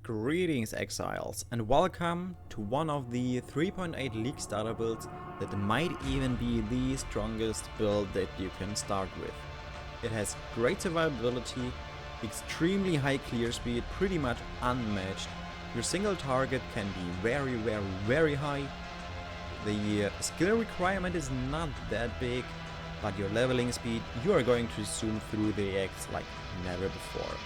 Greetings Exiles, and welcome to one of the 3.8 League starter builds that might even be the strongest build that you can start with. It has great survivability, extremely high clear speed, pretty much unmatched. Your single target can be very high. The skill requirement is not that big, but your leveling speed, you are going to zoom through the X like never before.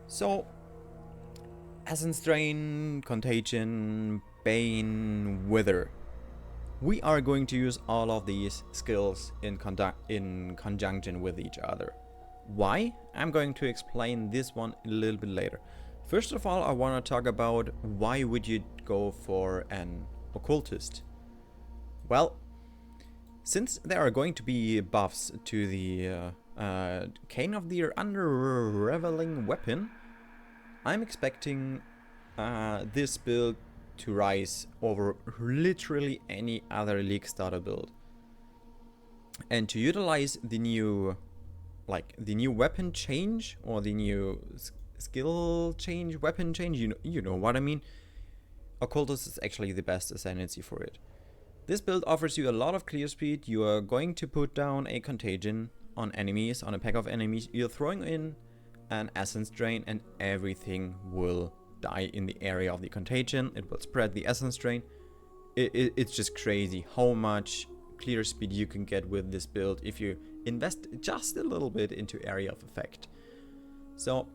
So, Essence Drain, Contagion, Bane, Wither. We are going to use all of these skills in conjunction with each other. Why? I'm going to explain this one a little bit later. First of all, I want to talk about why would you go for an Occultist? Well, since there are going to be buffs to the Cane of the Unraveling Weapon, I'm expecting this build to rise over literally any other League starter build. And to utilize the new weapon change, or the new skill change, weapon change, you know what I mean. Occultist is actually the best ascendancy for it. This build offers you a lot of clear speed. You are going to put down a contagion on enemies, on a pack of enemies. You're throwing in an essence drain and everything will die in the area of the contagion. It will spread the essence drain. It's just crazy how much clear speed you can get with this build if you invest just a little bit into area of effect. So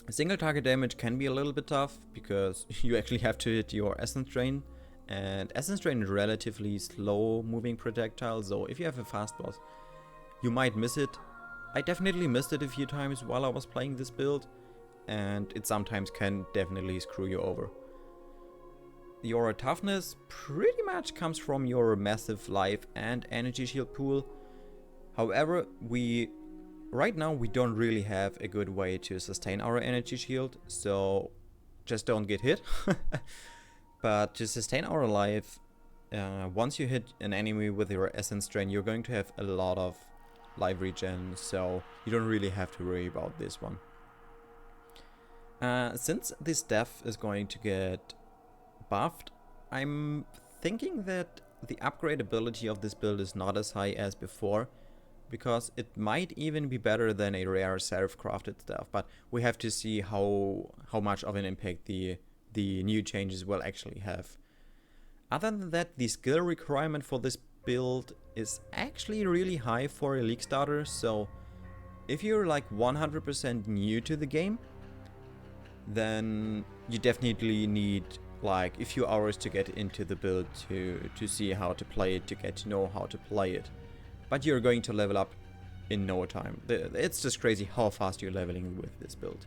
single target damage can be a little bit tough because you actually have to hit your essence drain, and essence drain is relatively slow moving projectile, so if you have a fast boss you might miss it. I definitely missed it a few times while I was playing this build, and it sometimes can definitely screw you over. Your toughness pretty much comes from your massive life and energy shield pool. However, right now we don't really have a good way to sustain our energy shield, so just don't get hit. But to sustain our life, once you hit an enemy with your essence drain, you're going to have a lot of life regen, so you don't really have to worry about this one. Since this death is going to get buffed, I'm thinking that the upgradability of this build is not as high as before, because it might even be better than a rare self-crafted stuff, but we have to see how much of an impact the new changes will actually have. Other than that, the skill requirement for this build is actually really high for a League starter, so if you're like 100% new to the game, then you definitely need like a few hours to get into the build to see how to play it, to get to know how to play it. But you're going to level up in no time. It's just crazy how fast you're leveling with this build.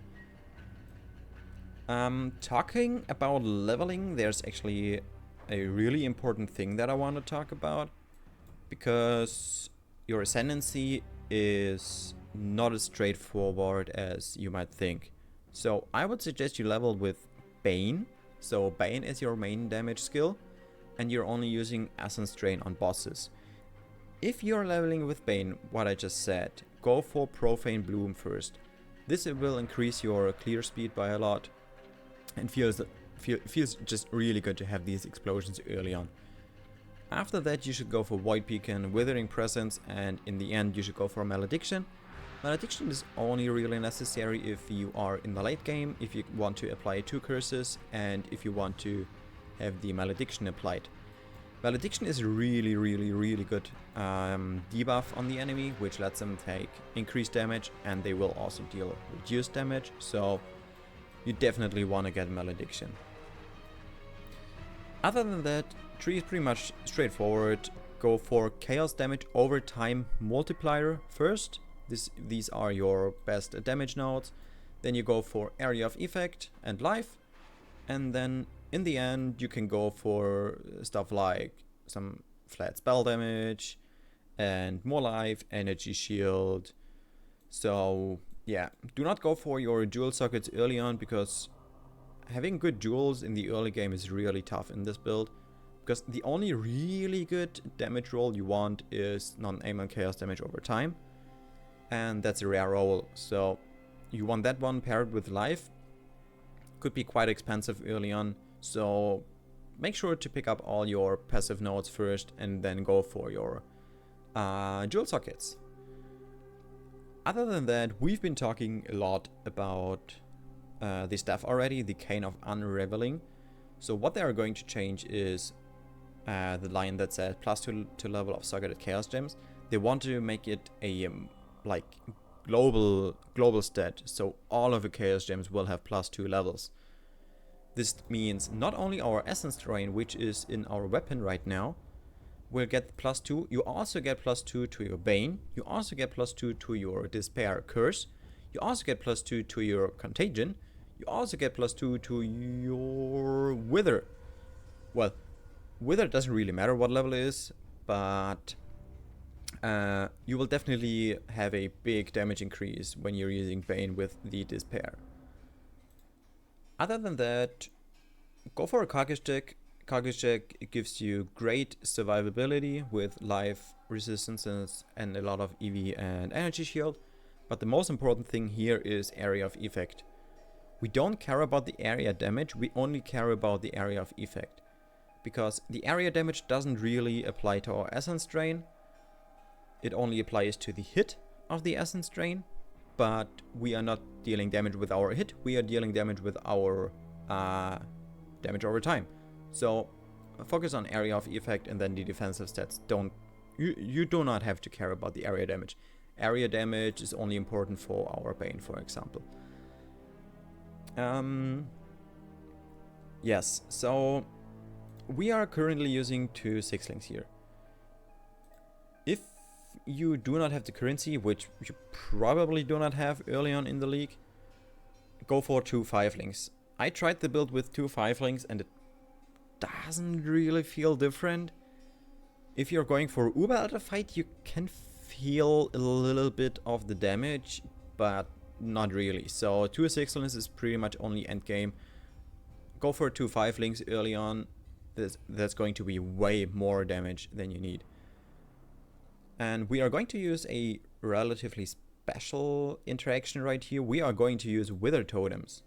Talking about leveling, there's actually a really important thing that I want to talk about, because your ascendancy is not as straightforward as you might think. So I would suggest you level with Bane. So Bane is your main damage skill, and you're only using Essence Drain on bosses. If you're leveling with Bane, what I just said, go for Profane Bloom first. This will increase your clear speed by a lot, and feels just really good to have these explosions early on. After that you should go for Void Beacon, Withering Presence, and in the end you should go for Malediction. Malediction is only really necessary if you are in the late game, if you want to apply 2 curses, and if you want to have the Malediction applied. Malediction is really good debuff on the enemy, which lets them take increased damage, and they will also deal reduced damage, so you definitely want to get Malediction. Other than that, tree is pretty much straightforward. Go for Chaos Damage over Time Multiplier first. These are your best damage nodes. Then you go for Area of Effect and Life. And then in the end you can go for stuff like some flat spell damage and more life, energy shield. So yeah, do not go for your dual sockets early on, because having good duals in the early game is really tough in this build. Because the only really good damage roll you want is non-aim and chaos damage over time. And that's a rare roll, so you want that one paired with life. Could be quite expensive early on, so make sure to pick up all your passive nodes first and then go for your dual sockets. Other than that, we've been talking a lot about the staff already, the Cane of Unraveling. So what they are going to change is the line that says +2 to level of socketed chaos gems. They want to make it a like global stat, so all of the chaos gems will have +2 levels. This means not only our essence drain, which is in our weapon right now, will get +2. You also get +2 to your Bane. You also get +2 to your Despair Curse. You also get +2 to your Contagion. You also get +2 to your Wither. Well, Wither doesn't really matter what level it is, but you will definitely have a big damage increase when you're using Bane with the Despair. Other than that, go for a Carcass check. Carcass check gives you great survivability with life resistances and a lot of EV and energy shield. But the most important thing here is area of effect. We don't care about the area damage, we only care about the area of effect. Because the area damage doesn't really apply to our essence drain. It only applies to the hit of the essence drain. But we are not dealing damage with our hit, we are dealing damage with our damage over time. So focus on area of effect, and then the defensive stats you do not have to care about the area damage. Area damage is only important for our Bane, for example. Yes, so we are currently using 2 6-links here. If you do not have the currency, which you probably do not have early on in the league, go for 2 5-links. I tried the build with 2 5-links and it doesn't really feel different. If you're going for Uber Alta fight, you can feel a little bit of the damage, but not really. So 2 6-links is pretty much only end game. Go for 2 5-links early on. That's going to be way more damage than you need. And we are going to use a relatively special interaction right here. We are going to use Wither Totems.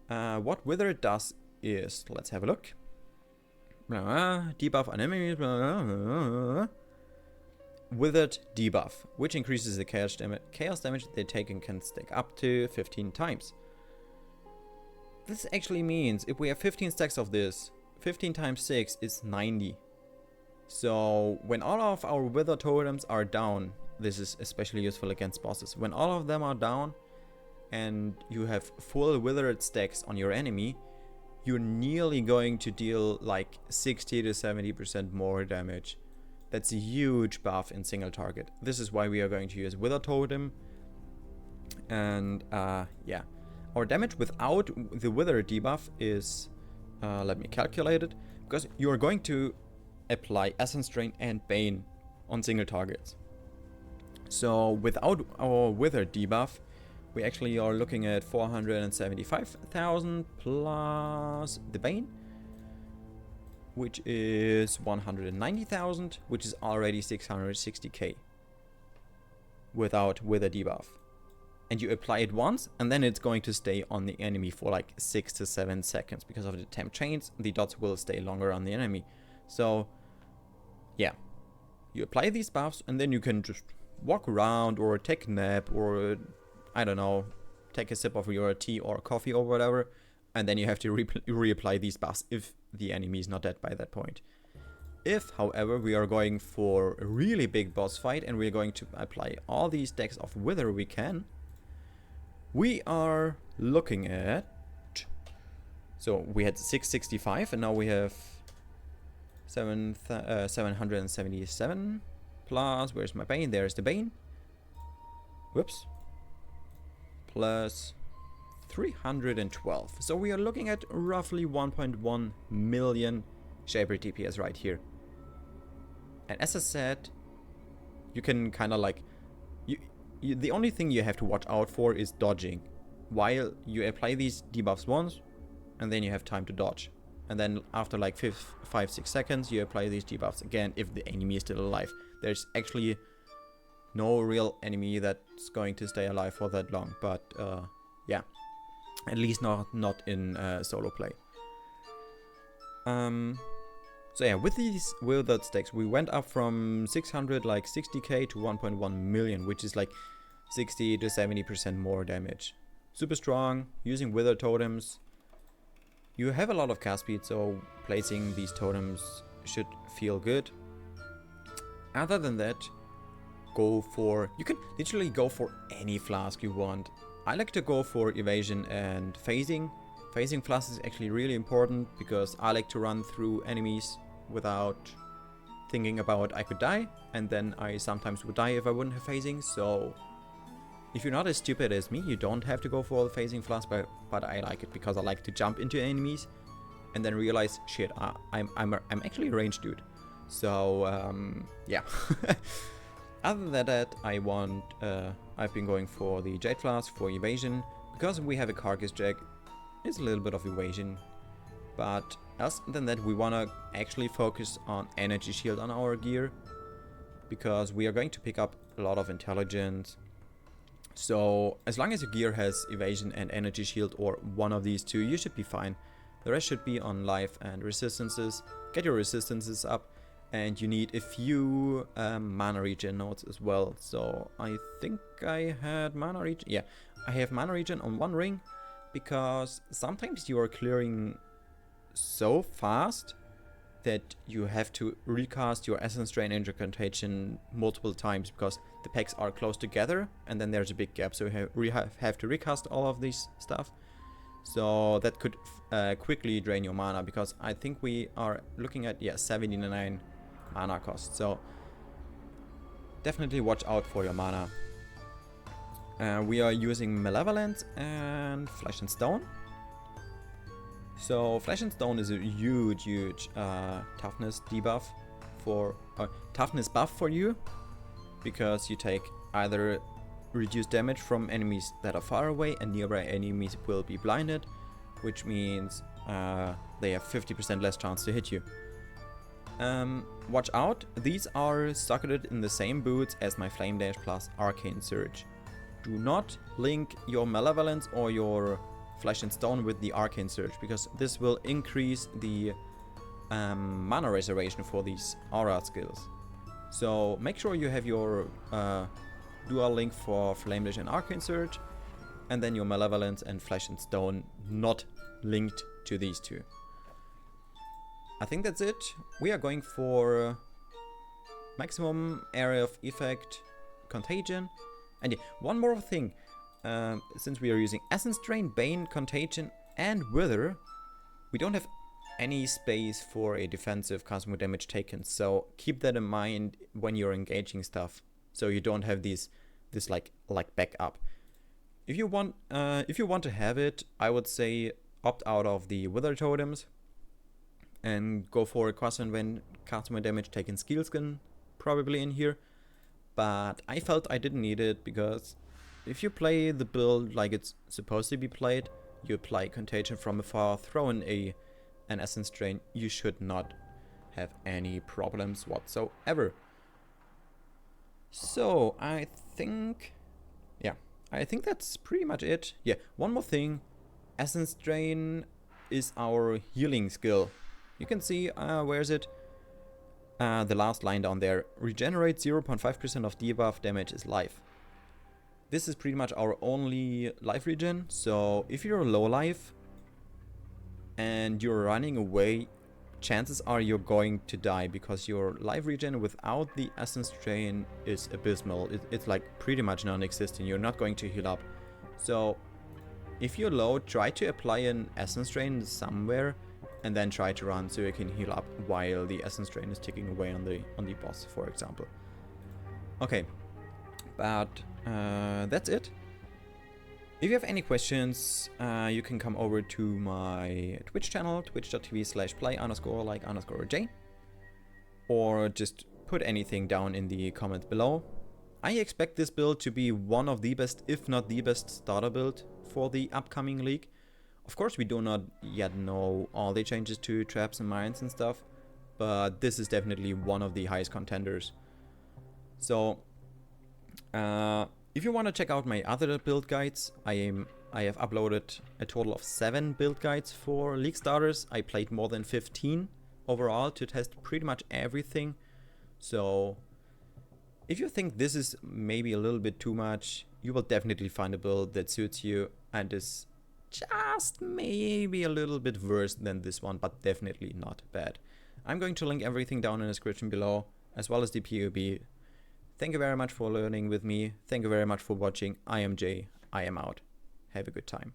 What Wither does is, let's have a look. Debuff on enemies. Withered debuff, which increases the chaos damage they take and can stack up to 15 times. This actually means if we have 15 stacks of this, 15 times 6 is 90. So when all of our Wither Totems are down, this is especially useful against bosses. When all of them are down and you have full Withered stacks on your enemy, you're nearly going to deal like 60 to 70% more damage. That's a huge buff in single target. This is why we are going to use Wither Totem. And yeah, our damage without the Wither debuff is, let me calculate it, because you are going to apply Essence Drain and Bane on single targets. So without our Wither debuff, we actually are looking at 475,000 plus the Bane, which is 190,000, which is already 660k without Wither debuff. And you apply it once, and then it's going to stay on the enemy for like 6 to 7 seconds. Because of the temp chains, the dots will stay longer on the enemy. So yeah, you apply these buffs, and then you can just walk around or take a nap or, I don't know, take a sip of your tea or coffee or whatever, and then you have to reapply these buffs if the enemy is not dead by that point. If, however, we are going for a really big boss fight and we're going to apply all these decks of Wither we can, we are looking at... So we had 665 and now we have 777 plus, where's my Bane? There's the Bane. Whoops. Plus 312. So we are looking at roughly 1.1 million Shaper DPS right here. And as I said, you can kind of like... the only thing you have to watch out for is dodging. While you apply these debuffs once, and then you have time to dodge. And then after like 5-6 seconds, you apply these debuffs again if the enemy is still alive. There's actually no real enemy that's going to stay alive for that long, but yeah, at least not in solo play. So yeah, with these withered stacks, we went up from 660k to 1.1 million, which is like 60 to 70% more damage. Super strong, using wither totems. You have a lot of cast speed, so placing these totems should feel good. Other than that, you can literally go for any flask you want. I like to go for evasion and phasing. Phasing flask is actually really important because I like to run through enemies without thinking about I could die, and then I sometimes would die if I wouldn't have phasing. So if you're not as stupid as me, you don't have to go for the phasing flask, but I like it because I like to jump into enemies and then realize, shit, I'm actually a ranged dude. So yeah. Other than that, I've been going for the Jade Flask for evasion because we have a Carcass Jack. It's a little bit of evasion, but other than that, we want to actually focus on energy shield on our gear because we are going to pick up a lot of intelligence. So as long as your gear has evasion and energy shield or one of these two, you should be fine. The rest should be on life and resistances. Get your resistances up, and you need a few mana regen nodes as well. So I think I had mana regen. Yeah, I have mana regen on one ring because sometimes you are clearing so fast that you have to recast your Essence Drain and Contagion multiple times because the packs are close together and then there's a big gap, so you have to recast all of this stuff. So that could quickly drain your mana because I think we are looking at 79 mana cost. So definitely watch out for your mana. We are using Malevolence and Flesh and Stone. So Flesh and Stone is a huge toughness debuff for toughness buff for you, because you take either reduced damage from enemies that are far away and nearby enemies will be blinded, which means they have 50% less chance to hit you. Watch out, these are socketed in the same boots as my Flame Dash plus Arcane Surge. Do not link your Malevolence or your Flesh and Stone with the Arcane Surge, because this will increase the mana reservation for these aura skills. So make sure you have your dual link for Flame Dash and Arcane Surge, and then your Malevolence and Flesh and Stone not linked to these two. I think that's it. We are going for maximum area of effect, Contagion. And yeah, one more thing. Since we are using Essence Drain, Bane, Contagion and Wither, we don't have any space for a defensive cosmic damage taken. So keep that in mind when you're engaging stuff, so you don't have this like backup. If you want to have it, I would say opt out of the Wither totems and go for a cosmic damage taken skill skin probably in here. But I felt I didn't need it because if you play the build like it's supposed to be played, you apply Contagion from afar, throw in an Essence Drain, you should not have any problems whatsoever. So I think that's pretty much it. Yeah, one more thing. Essence Drain is our healing skill. You can see, where is it? The last line down there. Regenerate 0.5% of debuff damage is life. This is pretty much our only life regen. So if you're low life and you're running away, chances are you're going to die because your life regen without the Essence Drain is abysmal. It's like pretty much non-existent. You're not going to heal up. So if you're low, try to apply an Essence Drain somewhere and then try to run so you can heal up while the Essence Drain is ticking away on the boss, for example. Okay, but that's it. If you have any questions, you can come over to my Twitch channel, twitch.tv/play_like_j, or just put anything down in the comments below. I expect this build to be one of the best, if not the best, starter build for the upcoming league. Of course, we do not yet know all the changes to traps and mines and stuff, but this is definitely one of the highest contenders. So, if you want to check out my other build guides, I have uploaded a total of 7 build guides for league starters. I played more than 15 overall to test pretty much everything. So, if you think this is maybe a little bit too much, you will definitely find a build that suits you and is just maybe a little bit worse than this one, but definitely not bad. I'm going to link everything down in the description below, as well as the PoE. Thank you very much for learning with me. Thank you very much for watching. I am Jay. I am out. Have a good time.